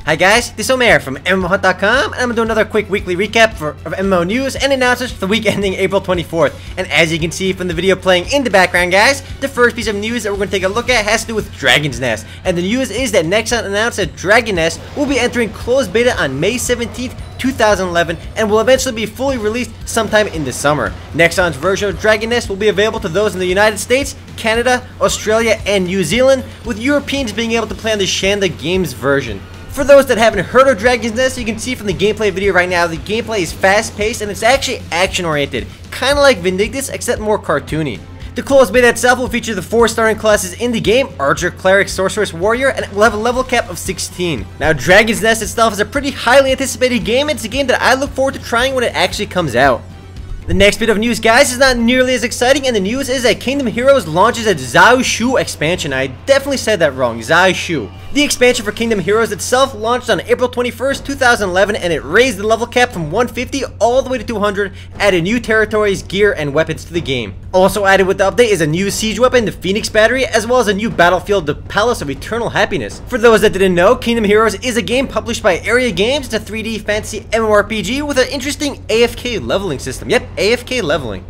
Hi guys, this is Omer from MMOHut.com, and I'm gonna do another quick weekly recap of MMO news and announcements for the week ending April 24th. And as you can see from the video playing in the background, guys, the first piece of news that we're gonna take a look at has to do with Dragon's Nest. And the news is that Nexon announced that Dragon Nest will be entering closed beta on May 17th, 2011, and will eventually be fully released sometime in the summer. Nexon's version of Dragon Nest will be available to those in the United States, Canada, Australia, and New Zealand, with Europeans being able to play on the Shanda Games version. For those that haven't heard of Dragon's Nest, you can see from the gameplay video right now, the gameplay is fast-paced and it's actually action-oriented, kind of like Vindictus, except more cartoony. The closed beta itself will feature the 4 starting classes in the game: Archer, Cleric, Sorceress, Warrior, and it will have a level cap of 16. Now, Dragon's Nest itself is a pretty highly anticipated game, and it's a game that I look forward to trying when it actually comes out. The next bit of news, guys, is not nearly as exciting, and the news is that Kingdom Heroes launches a Zhao Shu expansion. I definitely said that wrong, Zhao Shu. The expansion for Kingdom Heroes itself launched on April 21st, 2011, and it raised the level cap from 150 all the way to 200, added new territories, gear, and weapons to the game. Also added with the update is a new siege weapon, the Phoenix Battery, as well as a new battlefield, the Palace of Eternal Happiness. For those that didn't know, Kingdom Heroes is a game published by Area Games. It's a 3D fantasy MMORPG with an interesting AFK leveling system. Yep, AFK leveling.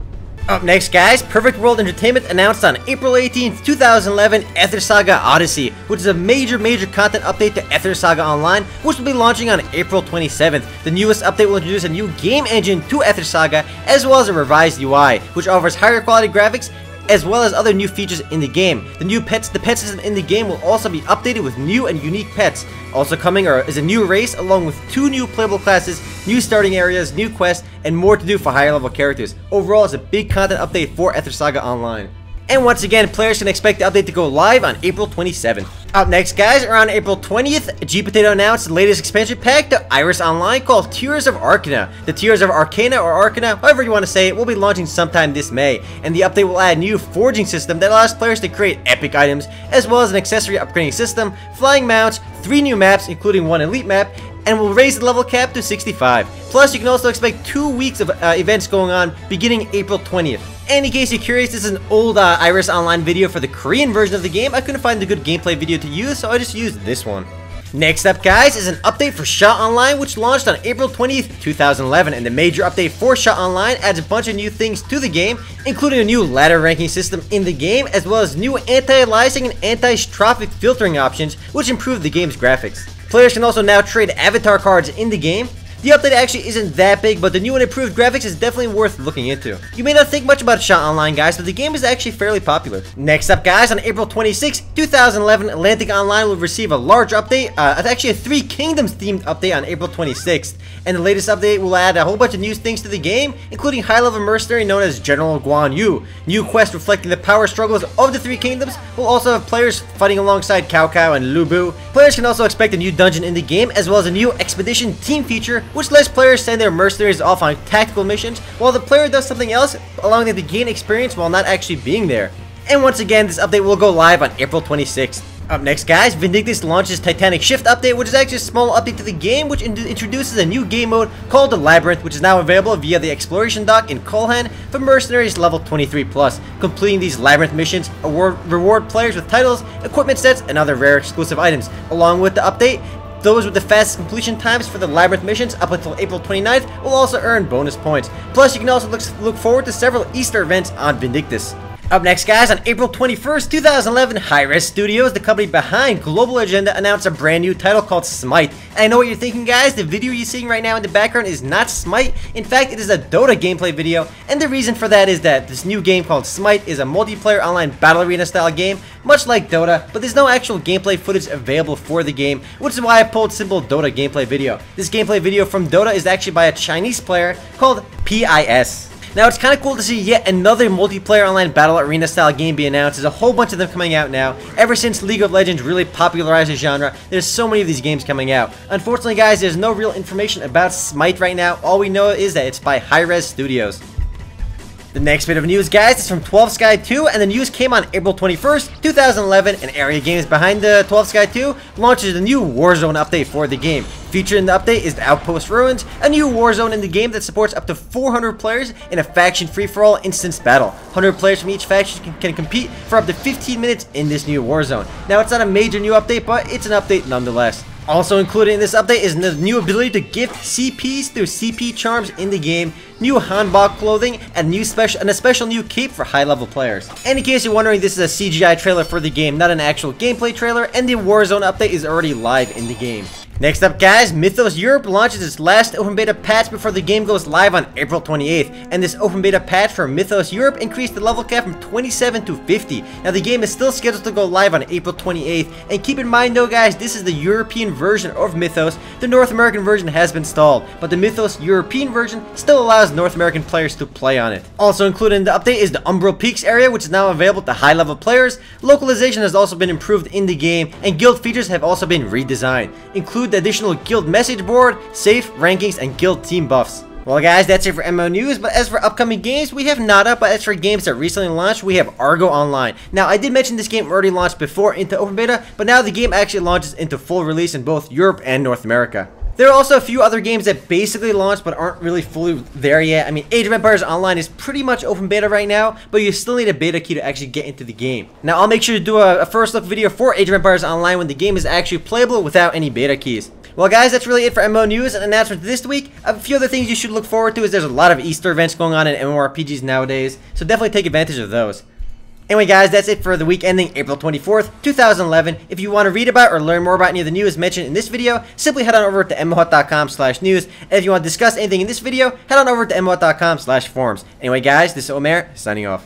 Up next, guys, Perfect World Entertainment announced on April 18th, 2011, Aether Saga Odyssey, which is a major content update to Aether Saga Online, which will be launching on April 27th. The newest update will introduce a new game engine to Aether Saga, as well as a revised UI, which offers higher quality graphics, as well as other new features in the game. The pet system in the game will also be updated with new and unique pets. Also coming is a new race, along with 2 new playable classes, new starting areas, new quests, and more to do for higher level characters. Overall, it's a big content update for Aether Saga Online. And once again, players can expect the update to go live on April 27th. Up next, guys, around April 20th, G-Potato announced the latest expansion pack to Iris Online called Tears of Arcana. The Tears of Arcana, or Arcana, however you want to say it, will be launching sometime this May. And the update will add a new forging system that allows players to create epic items, as well as an accessory upgrading system, flying mounts, 3 new maps, including 1 elite map, and will raise the level cap to 65. Plus, you can also expect 2 weeks of events going on beginning April 20th. And in case you're curious, this is an old Iris Online video for the Korean version of the game. I couldn't find a good gameplay video to use, so I just used this one. Next up, guys, is an update for Shot Online, which launched on April 20th, 2011, and the major update for Shot Online adds a bunch of new things to the game, including a new ladder ranking system in the game, as well as new anti-aliasing and anti-strophic filtering options, which improve the game's graphics. Players can also now trade avatar cards in the game. The update actually isn't that big, but the new and improved graphics is definitely worth looking into. You may not think much about Shot Online, guys, but the game is actually fairly popular. Next up, guys, on April 26, 2011, Atlantic Online will receive a large update, actually a 3 Kingdoms themed update on April 26th. And the latest update will add a whole bunch of new things to the game, including high-level mercenary known as General Guan Yu. New quests reflecting the power struggles of the 3 Kingdoms will also have players fighting alongside Cao Cao and Lu Bu. Players can also expect a new dungeon in the game, as well as a new expedition team feature, which lets players send their mercenaries off on tactical missions, while the player does something else, allowing them to gain experience while not actually being there. And once again, this update will go live on April 26th. Up next, guys, Vindictus launches Titanic Shift update, which is actually a small update to the game, which introduces a new game mode called the Labyrinth, which is now available via the exploration dock in Kolhan for mercenaries level 23+. Completing these Labyrinth missions reward players with titles, equipment sets, and other rare exclusive items. Along with the update, those with the fastest completion times for the Labyrinth missions up until April 29th will also earn bonus points. Plus, you can also look forward to several Easter events on Vindictus. Up next, guys, on April 21st, 2011, Hi-Res Studios, the company behind Global Agenda, announced a brand new title called Smite. And I know what you're thinking, guys. The video you're seeing right now in the background is not Smite. In fact, it is a Dota gameplay video, and the reason for that is that this new game called Smite is a multiplayer online battle arena style game, much like Dota, but there's no actual gameplay footage available for the game, which is why I pulled simple Dota gameplay video. This gameplay video from Dota is actually by a Chinese player called PIS. Now, it's kind of cool to see yet another multiplayer online battle arena style game be announced. There's a whole bunch of them coming out now. Ever since League of Legends really popularized the genre, there's so many of these games coming out. Unfortunately, guys, there's no real information about Smite right now. All we know is that it's by Hi-Res Studios. The next bit of news, guys, is from 12 Sky 2, and the news came on April 21st, 2011, and Area Games behind the 12 Sky 2 launches a new Warzone update for the game. Featured in the update is the Outpost Ruins, a new Warzone in the game that supports up to 400 players in a faction free-for-all instance battle. 100 players from each faction can compete for up to 15 minutes in this new Warzone. Now, it's not a major new update, but it's an update nonetheless. Also included in this update is the new ability to gift CPs through CP charms in the game, new Hanbok clothing, and a special new cape for high-level players. And in case you're wondering, this is a CGI trailer for the game, not an actual gameplay trailer, and the Warzone update is already live in the game. Next up, guys, Mythos Europe launches its last open beta patch before the game goes live on April 28th, and this open beta patch for Mythos Europe increased the level cap from 27 to 50. Now, the game is still scheduled to go live on April 28th, and keep in mind though, guys, this is the European version of Mythos. The North American version has been stalled, but the Mythos European version still allows North American players to play on it. Also included in the update is the Umbral Peaks area, which is now available to high-level players. Localization has also been improved in the game, and guild features have also been redesigned. Include the additional guild message board, safe, rankings, and guild team buffs. Well guys, that's it for MMO news, but as for upcoming games, we have Nada, but as for games that recently launched, we have Argo Online. Now, I did mention this game already launched before into open beta, but now the game actually launches into full release in both Europe and North America. There are also a few other games that basically launched but aren't really fully there yet. I mean, Age of Empires Online is pretty much open beta right now, but you still need a beta key to actually get into the game. Now, I'll make sure to do a first look video for Age of Empires Online when the game is actually playable without any beta keys. Well guys, that's really it for MMO news and announcements this week. A few other things you should look forward to is there's a lot of Easter events going on in MMORPGs nowadays, so definitely take advantage of those. Anyway guys, that's it for the week ending April 24th, 2011. If you want to read about or learn more about any of the news mentioned in this video, simply head on over to MMOHut.com/news. And if you want to discuss anything in this video, head on over to MMOHut.com/forums. Anyway guys, this is Omer, signing off.